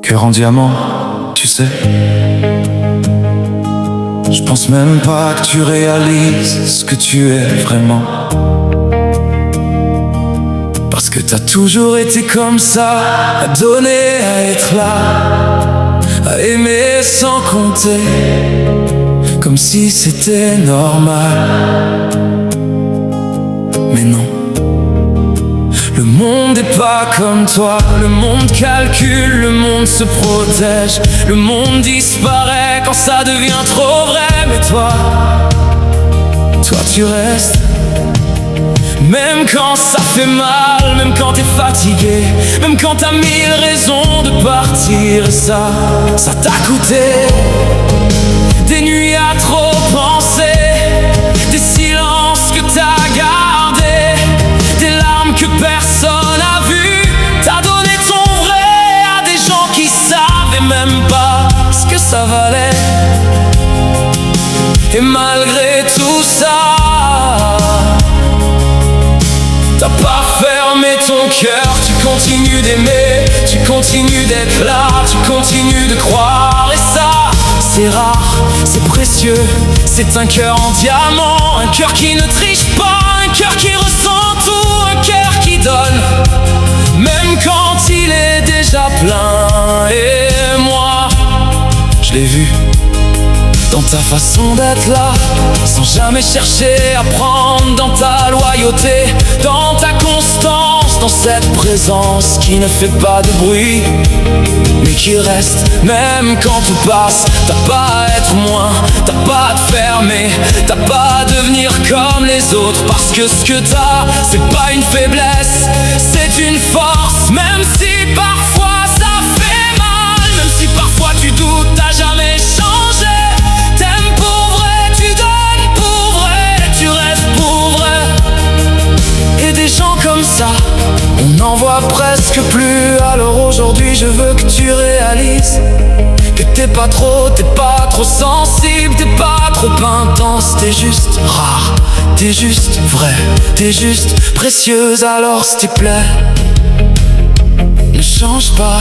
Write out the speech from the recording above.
cœur en diamant, tu sais. Je pense même pas que tu réalises ce que tu es vraiment. Parce que t'as toujours été comme ça, à donner, à être là, à aimer sans compter, comme si c'était normal. Mais non, le monde n'est pas comme toi. Le monde calcule, le monde se protège, le monde disparaît quand ça devient trop vrai. Mais toi tu restes. Même quand ça fait mal, même quand t'es fatigué, même quand t'as mille raisons de partir. Et ça t'a coûté des nuits à trop penser, des silences que t'as gardés, des larmes que personne n'a vues. T'as donné ton vrai à des gens qui savaient même pas ce que ça valait. Et malgré tout ça, t'as pas fermé ton cœur, tu continues d'aimer, tu continues d'être là, tu continues de croire. Et ça, c'est rare, c'est précieux, c'est un cœur en diamant, un cœur qui ne triche pas, un cœur qui ressent tout, un cœur qui donne, même quand il est déjà plein. Et moi, je l'ai vu dans ta façon d'être là, sans jamais chercher à prendre, dans ta loyauté, dans ta constance, dans cette présence qui ne fait pas de bruit, mais qui reste même quand tout passe. T'as pas à être moins, t'as pas à te fermer, t'as pas à devenir comme les autres, parce que ce que t'as, c'est pas une faiblesse, c'est une force. Même si parfois ça fait mal, même si parfois tu doutes, t'as jamais changé. Comme ça, on n'en voit presque plus. Alors aujourd'hui je veux que tu réalises que t'es pas trop sensible, t'es pas trop intense, t'es juste rare, t'es juste vrai, t'es juste précieuse. Alors s'il te plaît, ne change pas.